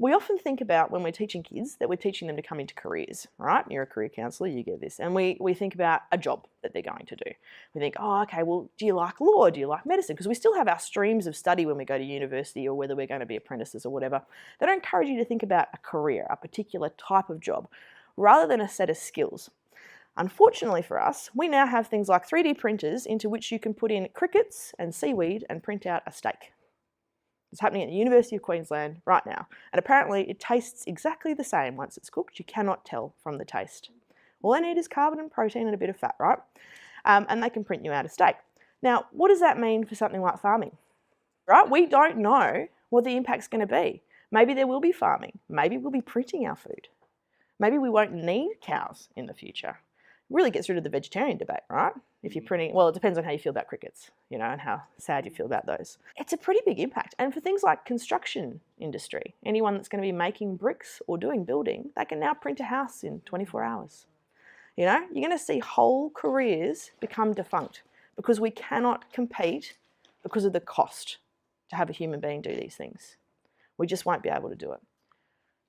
We often think about when we're teaching kids that we're teaching them to come into careers, right? You're a career counsellor, you get this. And we think about a job that they're going to do. We think, oh, okay, well, do you like law? Do you like medicine? Because we still have our streams of study when we go to university or whether we're going to be apprentices or whatever. They don't encourage you to think about a career, a particular type of job, rather than a set of skills. Unfortunately for us, we now have things like 3D printers into which you can put in crickets and seaweed and print out a steak. It's happening at the University of Queensland right now. And apparently it tastes exactly the same once it's cooked. You cannot tell from the taste. All they need is carbon and protein and a bit of fat, right? And they can print you out a steak. Now, what does that mean for something like farming? Right? We don't know what the impact's going to be. Maybe there will be farming. Maybe we'll be printing our food. Maybe we won't need cows in the future. It really gets rid of the vegetarian debate, right? If you're printing, well, it depends on how you feel about crickets, and how sad you feel about those. It's a pretty big impact. And for things like construction industry, anyone that's going to be making bricks or doing building, they can now print a house in 24 hours. You're going to see whole careers become defunct because we cannot compete because of the cost to have a human being do these things. We just won't be able to do it.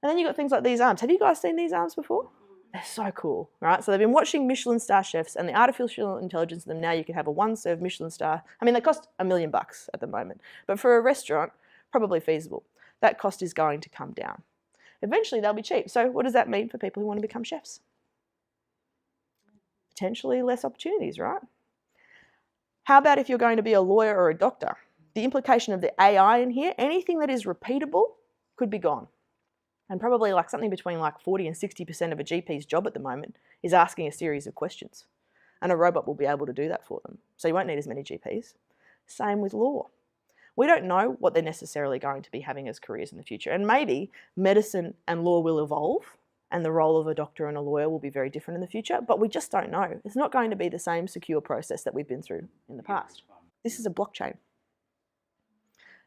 And then you've got things like these arms. Have you guys seen these arms before? They're so cool, right? So they've been watching Michelin star chefs and the artificial intelligence in them. Now you can have a one-serve Michelin star. I mean, they cost $1 million at the moment, but for a restaurant, probably feasible. That cost is going to come down. Eventually, they'll be cheap. So what does that mean for people who want to become chefs? Potentially less opportunities, right? How about if you're going to be a lawyer or a doctor? The implication of the AI in here, anything that is repeatable could be gone. And probably something between 40 and 60% of a GP's job at the moment is asking a series of questions. And a robot will be able to do that for them. So you won't need as many GPs. Same with law. We don't know what they're necessarily going to be having as careers in the future. And maybe medicine and law will evolve and the role of a doctor and a lawyer will be very different in the future, but we just don't know. It's not going to be the same secure process that we've been through in the past. This is a blockchain.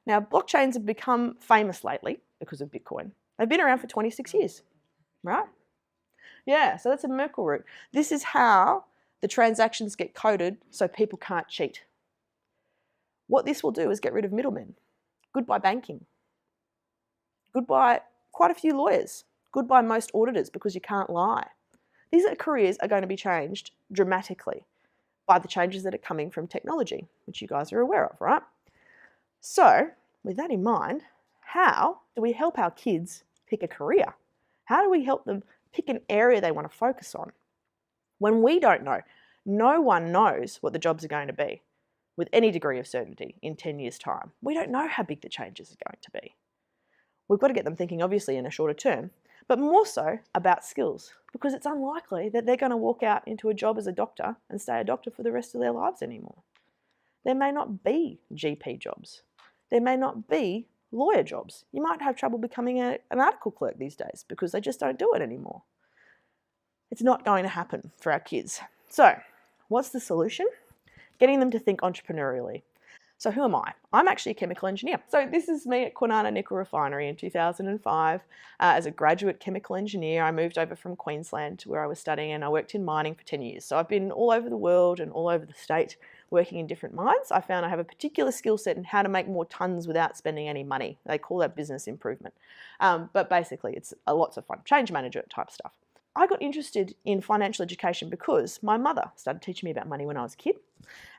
Now, blockchains have become famous lately because of Bitcoin. They've been around for 26 years, right? Yeah, so that's a Merkle root. This is how the transactions get coded so people can't cheat. What this will do is get rid of middlemen. Goodbye banking. Goodbye quite a few lawyers. Goodbye most auditors because you can't lie. These careers are going to be changed dramatically by the changes that are coming from technology, which you guys are aware of, right? So, with that in mind, how do we help our kids pick a career? How do we help them pick an area they want to focus on? When we don't know, no one knows what the jobs are going to be with any degree of certainty in 10 years' time. We don't know how big the changes are going to be. We've got to get them thinking, obviously, in a shorter term, but more so about skills, because it's unlikely that they're going to walk out into a job as a doctor and stay a doctor for the rest of their lives anymore. There may not be GP jobs. There may not be lawyer jobs. You might have trouble becoming an article clerk these days because they just don't do it anymore. It's not going to happen for our kids. So, what's the solution? Getting them to think entrepreneurially. So who am I? I'm actually a chemical engineer. So this is me at Kwinana Nickel Refinery in 2005. As a graduate chemical engineer, I moved over from Queensland to where I was studying and I worked in mining for 10 years. So I've been all over the world and all over the state working in different mines. I found I have a particular skill set in how to make more tons without spending any money. They call that business improvement. But basically it's lots of fun, change manager type stuff. I got interested in financial education because my mother started teaching me about money when I was a kid.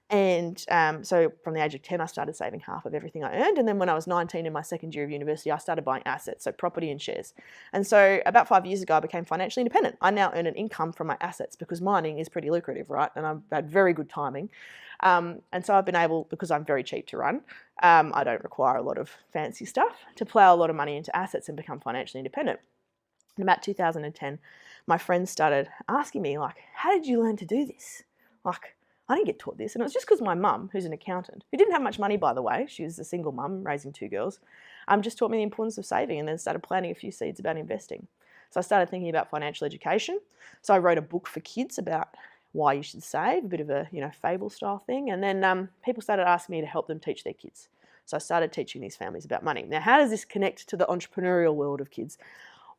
And so from the age of 10, I started saving half of everything I earned. And then when I was 19 in my second year of university, I started buying assets, so property and shares. And so about 5 years ago, I became financially independent. I now earn an income from my assets because mining is pretty lucrative, right? And I've had very good timing. And so I've been able, because I'm very cheap to run, I don't require a lot of fancy stuff, to plow a lot of money into assets and become financially independent. In about 2010, my friends started asking me, how did you learn to do this? I didn't get taught this. And it was just because my mum, who's an accountant, who didn't have much money, by the way, she was a single mum raising 2 girls, just taught me the importance of saving and then started planting a few seeds about investing. So I started thinking about financial education. So I wrote a book for kids about why you should save, a bit of a fable style thing. And then people started asking me to help them teach their kids. So I started teaching these families about money. Now, how does this connect to the entrepreneurial world of kids?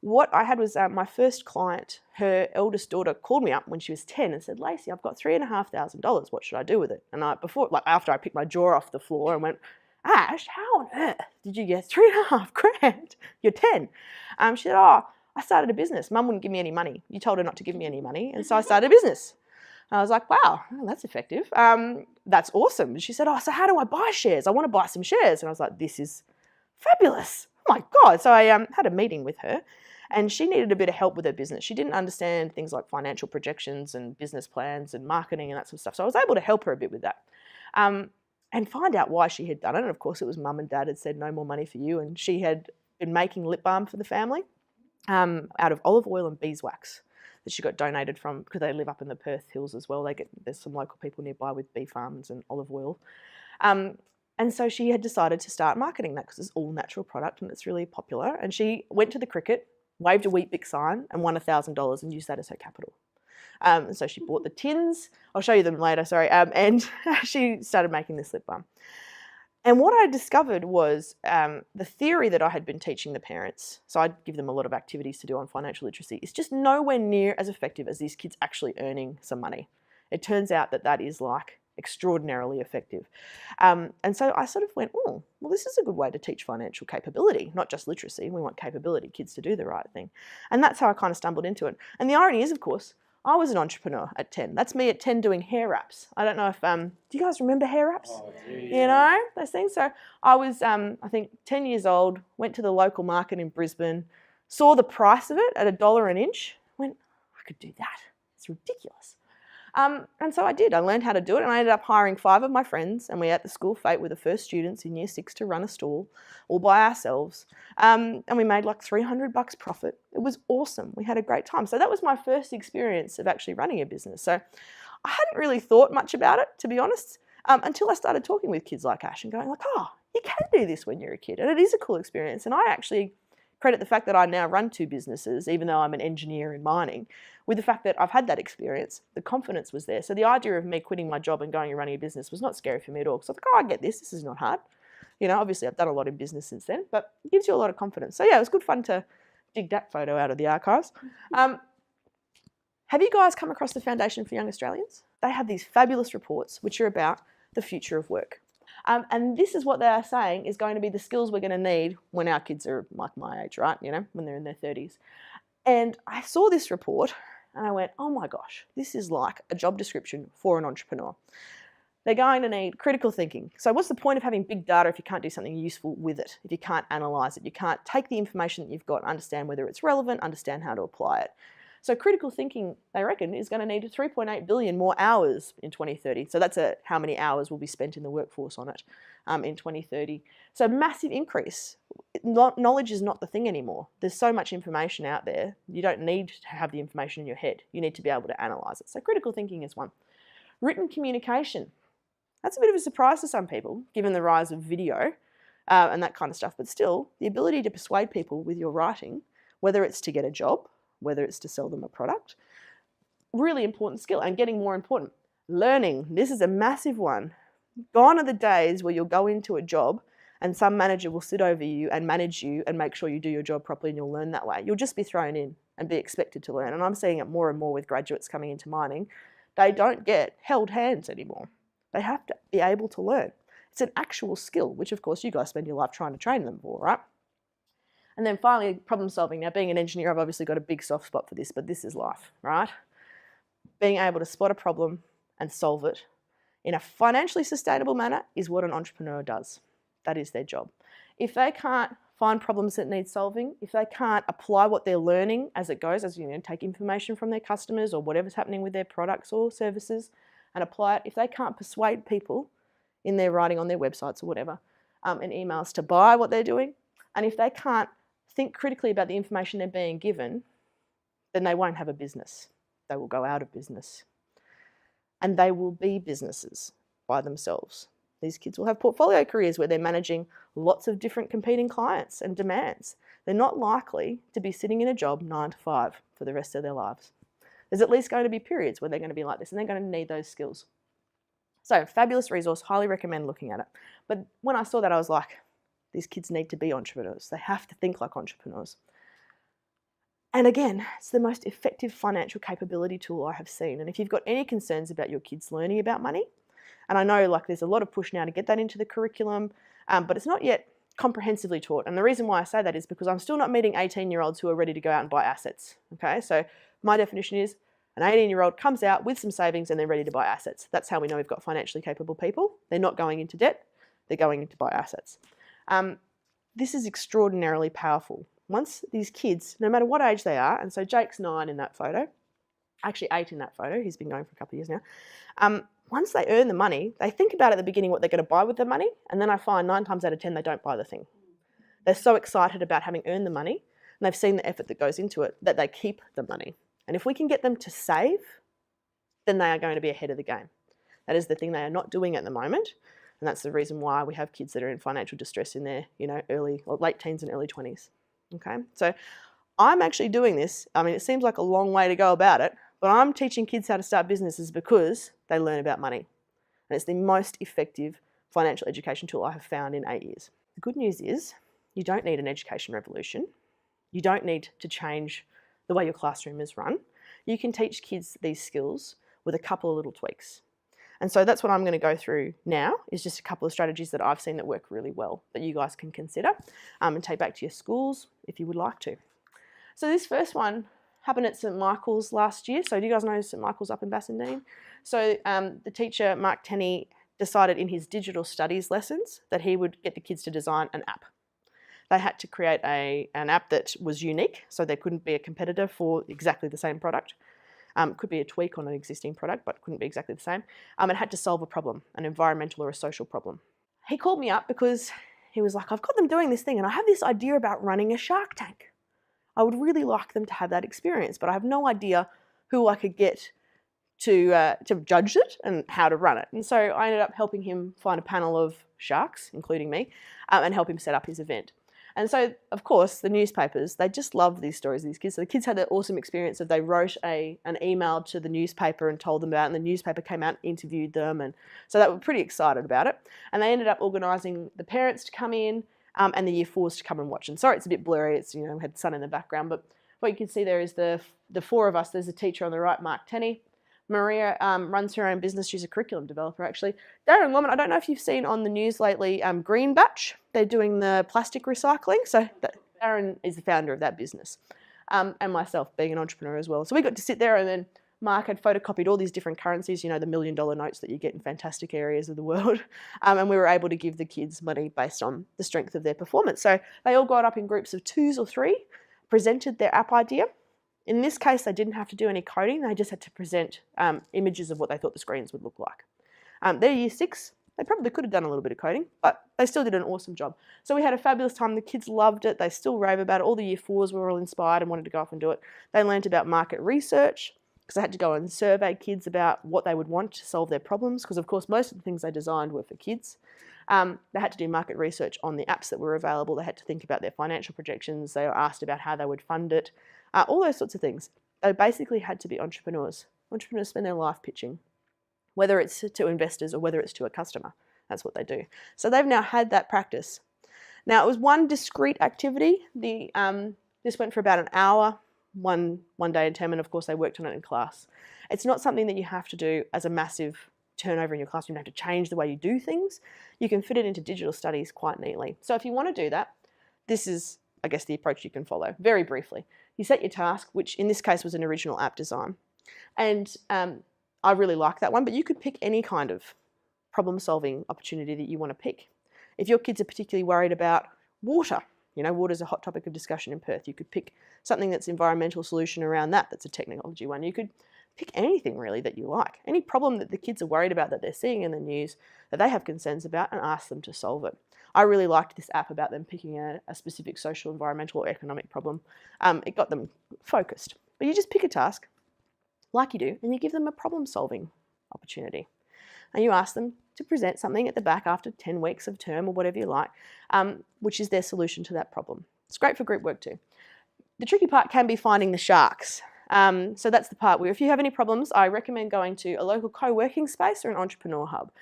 What I had was my first client, her eldest daughter called me up when she was 10 and said, Lacey, I've got $3,500. What should I do with it? And after I picked my jaw off the floor and went, Ash, how on earth did you get $3.5 grand? You're 10. She said, oh, I started a business. Mum wouldn't give me any money. You told her not to give me any money. And so I started a business. And I was like, wow, well, that's effective. That's awesome. And she said, oh, so how do I buy shares? I want to buy some shares. And I was like, this is fabulous. Oh my God. So I had a meeting with her, and she needed a bit of help with her business. She didn't understand things like financial projections and business plans and marketing and that sort of stuff. So I was able to help her a bit with that. And find out why she had done it. And of course, it was mum and dad had said, no more money for you. And she had been making lip balm for the family out of olive oil and beeswax that she got donated from, because they live up in the Perth Hills as well. There's some local people nearby with bee farms and olive oil. And so she had decided to start marketing that because it's all natural product and it's really popular. And she went to the cricket, waved a Weet-Bix sign and won $1,000 and used that as her capital. So she bought the tins. I'll show you them later, sorry. And she started making this lip balm. And what I discovered was the theory that I had been teaching the parents, so I'd give them a lot of activities to do on financial literacy, is just nowhere near as effective as these kids actually earning some money. It turns out that that is like extraordinarily effective. And so I sort of went, oh, well, this is a good way to teach financial capability, not just literacy. We want capability, kids to do the right thing. And that's how I kind of stumbled into it. And the irony is, of course, I was an entrepreneur at 10. That's me at 10 doing hair wraps. I don't know if, do you guys remember hair wraps? Oh, you know, those things. So I was, I think, 10 years old, went to the local market in Brisbane, saw the price of it at $1 an inch, went, I could do that. It's ridiculous. And so I did. I learned how to do it, and I ended up hiring 5 of my friends, and we at the school fete were the first students in year 6 to run a stall all by ourselves. And we made like $300 profit. It was awesome. We had a great time. So that was my first experience of actually running a business. So I hadn't really thought much about it, to be honest, until I started talking with kids like Ash and going like, oh, you can do this when you're a kid. And it is a cool experience. And I actually credit the fact that I now run 2 businesses, even though I'm an engineer in mining, with the fact that I've had that experience. The confidence was there. So the idea of me quitting my job and going and running a business was not scary for me at all. Because I was like, oh, I get this. This is not hard. You know, obviously I've done a lot in business since then, but it gives you a lot of confidence. So yeah, it was good fun to dig that photo out of the archives. Have you guys come across the Foundation for Young Australians? They have these fabulous reports which are about the future of work. And this is what they are saying is going to be the skills we're going to need when our kids are like my age, right? You know, when they're in their 30s. And I saw this report and I went, oh my gosh, this is like a job description for an entrepreneur. They're going to need critical thinking. So what's the point of having big data if you can't do something useful with it, if you can't analyse it, you can't take the information that you've got and understand whether it's relevant, understand how to apply it. So critical thinking, they reckon, is going to need 3.8 billion more hours in 2030. So that's how many hours will be spent in the workforce on it in 2030. So massive increase. Knowledge is not the thing anymore. There's so much information out there. You don't need to have the information in your head. You need to be able to analyse it. So critical thinking is one. Written communication. That's a bit of a surprise to some people, given the rise of video and that kind of stuff. But still, the ability to persuade people with your writing, whether it's to get a job, whether it's to sell them a product, really important skill. And getting more important, learning. This is a massive one. Gone are the days where you'll go into a job and some manager will sit over you and manage you and make sure you do your job properly and you'll learn that way. You'll just be thrown in and be expected to learn. And I'm seeing it more and more with graduates coming into mining. They don't get held hands anymore. They have to be able to learn. It's an actual skill, which of course you guys spend your life trying to train them for, right? And then finally, problem solving. Now, being an engineer, I've obviously got a big soft spot for this, but this is life, right? Being able to spot a problem and solve it in a financially sustainable manner is what an entrepreneur does. That is their job. If they can't find problems that need solving, if they can't apply what they're learning as it goes, as you know, take information from their customers or whatever's happening with their products or services and apply it, if they can't persuade people in their writing on their websites or whatever, and emails to buy what they're doing, and if they can't think critically about the information they're being given, then they won't have a business. They will go out of business. And they will be businesses by themselves. These kids will have portfolio careers where they're managing lots of different competing clients and demands. They're not likely to be sitting in a job 9 to 5 for the rest of their lives. There's at least going to be periods where they're going to be like this and they're going to need those skills. So, fabulous resource, highly recommend looking at it. But when I saw that, I was like, these kids need to be entrepreneurs. They have to think like entrepreneurs. And again, it's the most effective financial capability tool I have seen. And if you've got any concerns about your kids learning about money, and I know like there's a lot of push now to get that into the curriculum, but it's not yet comprehensively taught. And the reason why I say that is because I'm still not meeting 18-year-olds who are ready to go out and buy assets. Okay, so my definition is an 18-year-old comes out with some savings and they're ready to buy assets. That's how we know we've got financially capable people. They're not going into debt, they're going in to buy assets. This is extraordinarily powerful. Once these kids, no matter what age they are, and so Jake's 9 in that photo, actually 8 in that photo, he's been going for a couple of years now. Once they earn the money, they think about at the beginning what they're going to buy with the money, and then I find 9 times out of 10 they don't buy the thing. They're so excited about having earned the money, and they've seen the effort that goes into it, that they keep the money. And if we can get them to save, then they are going to be ahead of the game. That is the thing they are not doing at the moment, and that's the reason why we have kids that are in financial distress in their, early or late teens and early 20s. Okay, so I'm actually doing this. I mean, it seems like a long way to go about it, but I'm teaching kids how to start businesses because they learn about money. And it's the most effective financial education tool I have found in 8 years. The good news is you don't need an education revolution. You don't need to change the way your classroom is run. You can teach kids these skills with a couple of little tweaks. And so that's what I'm going to go through now, is just a couple of strategies that I've seen that work really well that you guys can consider and take back to your schools if you would like to. So this first one happened at St Michael's last year. So do you guys know St Michael's up in Bassendean? So the teacher, Mark Tenney, decided in his digital studies lessons that he would get the kids to design an app. They had to create an app that was unique, so there couldn't be a competitor for exactly the same product. Could be a tweak on an existing product, but couldn't be exactly the same. It had to solve a problem, an environmental or a social problem. He called me up because he was like, I've got them doing this thing and I have this idea about running a Shark Tank. I would really like them to have that experience, but I have no idea who I could get to judge it and how to run it. And so I ended up helping him find a panel of sharks, including me, and help him set up his event. And so, of course, the newspapers, they just loved these stories of these kids. So the kids had that awesome experience of they wrote an email to the newspaper and told them about it, and the newspaper came out and interviewed them. And so they were pretty excited about it. And they ended up organising the parents to come in and the year 4s to come and watch. And sorry, it's a bit blurry. It's, had sun in the background. But what you can see there is the 4 of us. There's a teacher on the right, Mark Tenney. Maria runs her own business. She's a curriculum developer, actually. Darren Lomond, I don't know if you've seen on the news lately, Green Batch. They're doing the plastic recycling. So Darren is the founder of that business. And myself, being an entrepreneur as well. So we got to sit there, and then Mark had photocopied all these different currencies, the $1 million notes that you get in fantastic areas of the world. And we were able to give the kids money based on the strength of their performance. So they all got up in groups of 2s or 3, presented their app idea. In this case, they didn't have to do any coding. They just had to present images of what they thought the screens would look like. They're year 6. They probably could have done a little bit of coding, but they still did an awesome job. So we had a fabulous time. The kids loved it. They still rave about it. All the year 4s were all inspired and wanted to go off and do it. They learned about market research because they had to go and survey kids about what they would want to solve their problems, because, of course, most of the things they designed were for kids. They had to do market research on the apps that were available. They had to think about their financial projections. They were asked about how they would fund it. All those sorts of things. They basically had to be entrepreneurs. Entrepreneurs spend their life pitching, whether it's to investors or whether it's to a customer. That's what they do. So they've now had that practice. Now, it was one discrete activity. This went for about an hour, one day in term, and of course they worked on it in class. It's not something that you have to do as a massive turnover in your classroom. You have to change the way you do things. You can fit it into digital studies quite neatly. So if you want to do that, this is, I guess, the approach you can follow. Very briefly, you set your task, which in this case was an original app design. And I really like that one, but you could pick any kind of problem-solving opportunity that you want to pick. If your kids are particularly worried about water, water is a hot topic of discussion in Perth, you could pick something that's environmental solution around that, that's a technology one. You could pick anything really that you like, any problem that the kids are worried about that they're seeing in the news that they have concerns about, and ask them to solve it. I really liked this app about them picking a specific social, environmental or economic problem. It got them focused. But you just pick a task, like you do, and you give them a problem-solving opportunity. And you ask them to present something at the back after 10 weeks of term or whatever you like, which is their solution to that problem. It's great for group work too. The tricky part can be finding the sharks. So that's the part where if you have any problems, I recommend going to a local co-working space or an entrepreneur hub,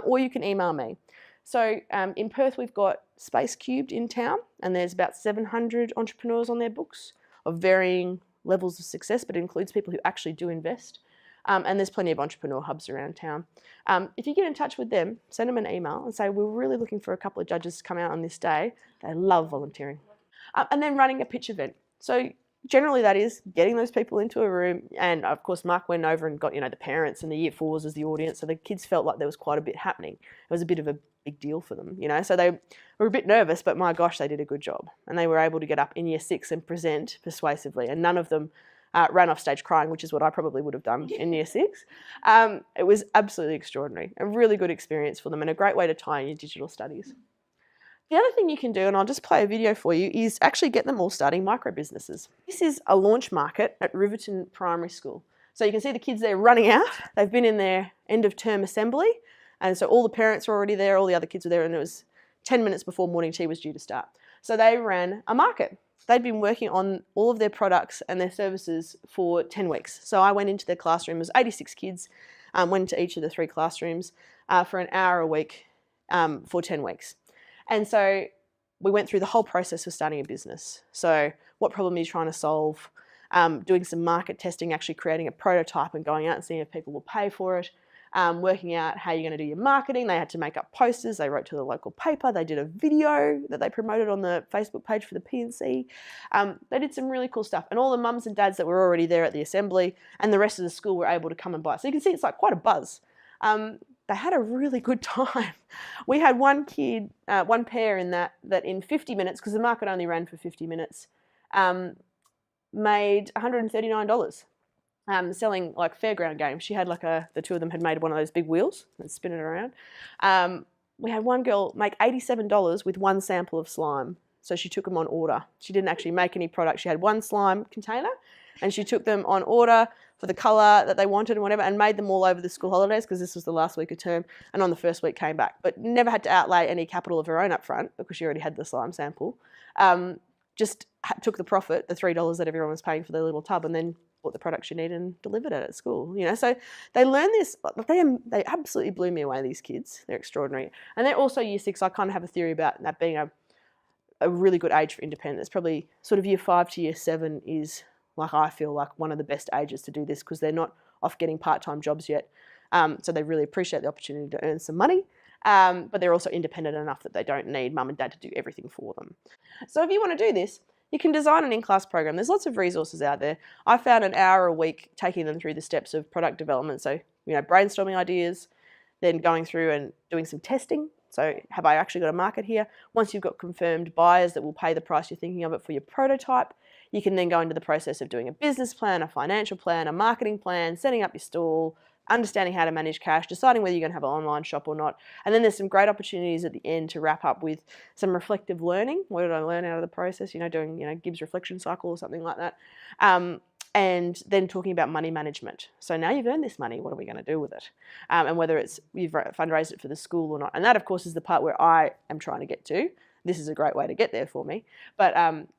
or you can email me. So in Perth, we've got Space Cubed in town, and there's about 700 entrepreneurs on their books of varying levels of success, but it includes people who actually do invest. And there's plenty of entrepreneur hubs around town. If you get in touch with them, send them an email and say, we're really looking for a couple of judges to come out on this day. They love volunteering. And then running a pitch event. So generally that is getting those people into a room, and of course Mark went over and got, the parents and the year fours as the audience, so the kids felt like there was quite a bit happening. It was a bit of a big deal for them, so they were a bit nervous, but my gosh, they did a good job, and they were able to get up in year 6 and present persuasively, and none of them ran off stage crying, which is what I probably would have done in year 6. It was absolutely extraordinary, a really good experience for them, and a great way to tie in your digital studies. The other thing you can do, and I'll just play a video for you, is actually get them all starting micro businesses. This is a launch market at Riverton Primary School. So you can see the kids there running out. They've been in their end of term assembly, and so all the parents were already there, all the other kids were there, and it was 10 minutes before morning tea was due to start. So they ran a market. They'd been working on all of their products and their services for 10 weeks. So I went into their classroom, it was 86 kids, went into each of the 3 classrooms for an hour a week for 10 weeks. And so we went through the whole process of starting a business. So what problem are you trying to solve? Doing some market testing, actually creating a prototype and going out and seeing if people will pay for it. Working out how you're going to do your marketing. They had to make up posters. They wrote to the local paper. They did a video that they promoted on the Facebook page for the P&C. They did some really cool stuff. And all the mums and dads that were already there at the assembly and the rest of the school were able to come and buy. So you can see it's like quite a buzz. They had a really good time. We had one kid, one pair in that in 50 minutes, because the market only ran for 50 minutes, made $139 selling like fairground games. She had the two of them had made one of those big wheels and spin it around. We had one girl make $87 with one sample of slime. So she took them on order. She didn't actually make any product. She had one slime container and she took them on order for the colour that they wanted and whatever, and made them all over the school holidays, because this was the last week of term, and on the first week came back. But never had to outlay any capital of her own up front, because she already had the slime sample. Just took the profit, the $3 that everyone was paying for their little tub, and then bought the products she needed and delivered it at school. So they learn this. They absolutely blew me away, these kids. They're extraordinary. And they're also year 6. I kind of have a theory about that being a really good age for independence. Probably sort of year 5 to year 7 is, I feel like, one of the best ages to do this, because they're not off getting part-time jobs yet. So they really appreciate the opportunity to earn some money, but they're also independent enough that they don't need mum and dad to do everything for them. So if you want to do this, you can design an in-class program. There's lots of resources out there. I found an hour a week taking them through the steps of product development. So, brainstorming ideas, then going through and doing some testing. So have I actually got a market here? Once you've got confirmed buyers that will pay the price you're thinking of it for your prototype, you can then go into the process of doing a business plan, a financial plan, a marketing plan, setting up your stall, understanding how to manage cash, deciding whether you're going to have an online shop or not. And then there's some great opportunities at the end to wrap up with some reflective learning. What did I learn out of the process? Doing, Gibbs reflection cycle or something like that. And then talking about money management. So now you've earned this money, what are we going to do with it? And whether it's you've fundraised it for the school or not. And that, of course, is the part where I am trying to get to. This is a great way to get there for me. But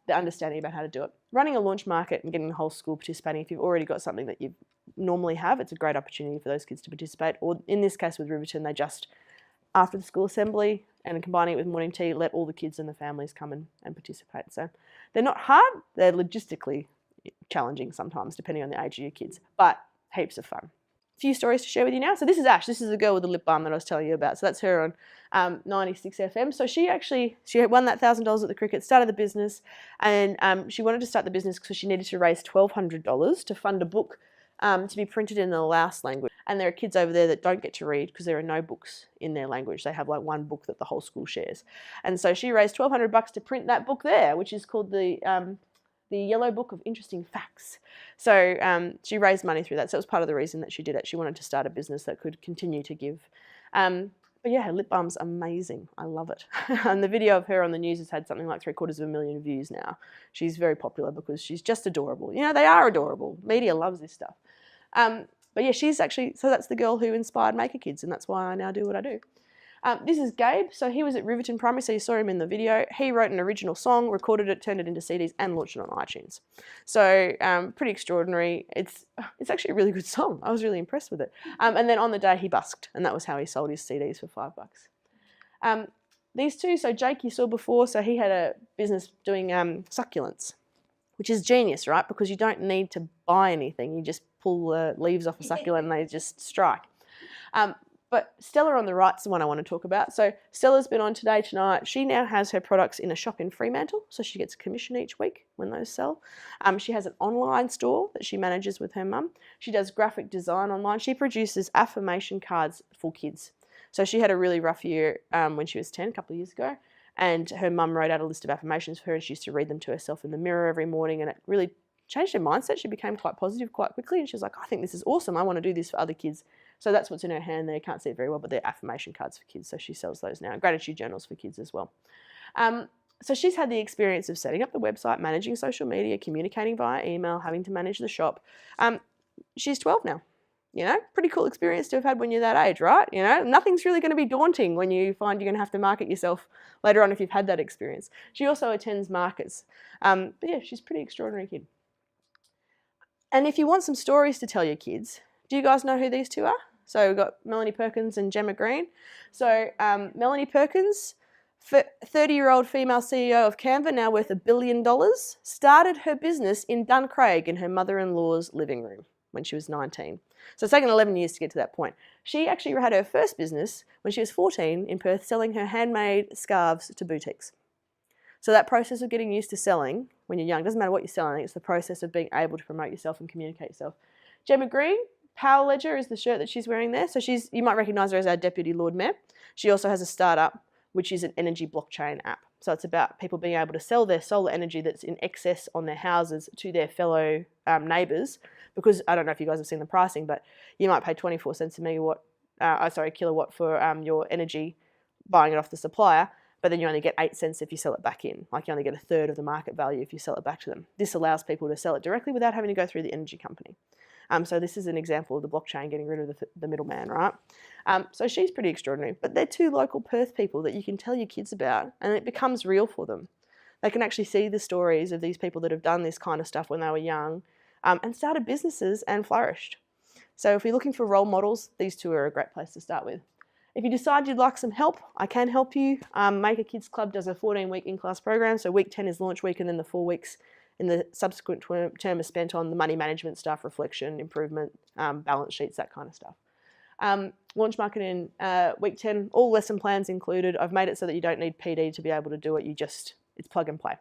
the understanding about how to do it. Running a launch market and getting the whole school participating, if you've already got something that you normally have, it's a great opportunity for those kids to participate. Or in this case with Riverton, they just, after the school assembly and combining it with morning tea, let all the kids and the families come and participate. So they're not hard, they're logistically challenging sometimes, depending on the age of your kids, but heaps of fun. A few stories to share with you now. So this is Ash. This is the girl with the lip balm that I was telling you about. So that's her on 96 FM. So she won that $1,000 at the cricket, started the business, and she wanted to start the business because she needed to raise $1,200 to fund a book to be printed in the Laos language. And there are kids over there that don't get to read because there are no books in their language. They have one book that the whole school shares. And so she raised $1,200 to print that book there, which is called the Yellow Book of Interesting Facts. So she raised money through that. So it was part of the reason that she did it. She wanted to start a business that could continue to give. But yeah, her lip balm's amazing. I love it. And the video of her on the news has had something like 750,000 views now. She's very popular because she's just adorable. They are adorable. Media loves this stuff. But yeah, she's actually, so that's the girl who inspired Maker Kids, and that's why I now do what I do. This is Gabe. So he was at Riverton Primary, so you saw him in the video. He wrote an original song, recorded it, turned it into CDs, and launched it on iTunes. So pretty extraordinary. It's actually a really good song. I was really impressed with it. And then on the day he busked, and that was how he sold his CDs for $5. These two, so Jake you saw before, so he had a business doing succulents, which is genius, right? Because you don't need to buy anything. You just pull the leaves off a succulent and they just strike. But Stella on the right's the one I want to talk about. So Stella's been on Today Tonight. She now has her products in a shop in Fremantle, so she gets a commission each week when those sell. She has an online store that she manages with her mum. She does graphic design online. She produces affirmation cards for kids. So she had a really rough year when she was 10, a couple of years ago, and her mum wrote out a list of affirmations for her, and she used to read them to herself in the mirror every morning, and it really changed her mindset. She became quite positive quite quickly, and she was like, I think this is awesome. I want to do this for other kids. So that's what's in her hand there. You can't see it very well, but they're affirmation cards for kids. So she sells those now. Gratitude journals for kids as well. So she's had the experience of setting up the website, managing social media, communicating via email, having to manage the shop. She's 12 now. You know, pretty cool experience to have had when you're that age, right? You know, nothing's really going to be daunting when you find you're going to have to market yourself later on if you've had that experience. She also attends markets. But yeah, she's a pretty extraordinary kid. And if you want some stories to tell your kids, do you guys know who these two are? So we've got Melanie Perkins and Gemma Green. So Melanie Perkins, 30-year-old female CEO of Canva, now worth $1 billion, started her business in Duncraig in her mother-in-law's living room when she was 19. So it's taken 11 years to get to that point. She actually had her first business when she was 14 in Perth, selling her handmade scarves to boutiques. So that process of getting used to selling when you're young, doesn't matter what you're selling, it's the process of being able to promote yourself and communicate yourself. Gemma Green, Power Ledger is the shirt that she's wearing there. So you might recognise her as our Deputy Lord Mayor. She also has a startup, which is an energy blockchain app. So it's about people being able to sell their solar energy that's in excess on their houses to their fellow neighbours. Because I don't know if you guys have seen the pricing, but you might pay 24 cents a kilowatt for your energy, buying it off the supplier, but then you only get 8 cents if you sell it back in. Like you only get a third of the market value if you sell it back to them. This allows people to sell it directly without having to go through the energy company. So this is an example of the blockchain getting rid of the middleman, right? So she's pretty extraordinary. But they're two local Perth people that you can tell your kids about, and it becomes real for them. They can actually see the stories of these people that have done this kind of stuff when they were young and started businesses and flourished. So if you're looking for role models, these two are a great place to start with. If you decide you'd like some help, I can help you. Make a Kids Club does a 14-week in-class program. So week 10 is launch week, and then the 4 weeks in the subsequent term is spent on the money management stuff, reflection, improvement, balance sheets, that kind of stuff. Launch marketing week 10, all lesson plans included. I've made it so that you don't need PD to be able to do it. It's plug and play.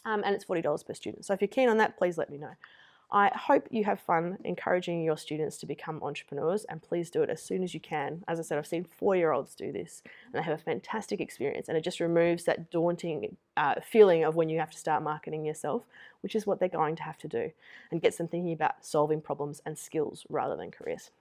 And it's $40 per student. So if you're keen on that, please let me know. I hope you have fun encouraging your students to become entrepreneurs, and please do it as soon as you can. As I said, I've seen 4-year-olds do this and they have a fantastic experience, and it just removes that daunting feeling of when you have to start marketing yourself, which is what they're going to have to do, and gets them thinking about solving problems and skills rather than careers.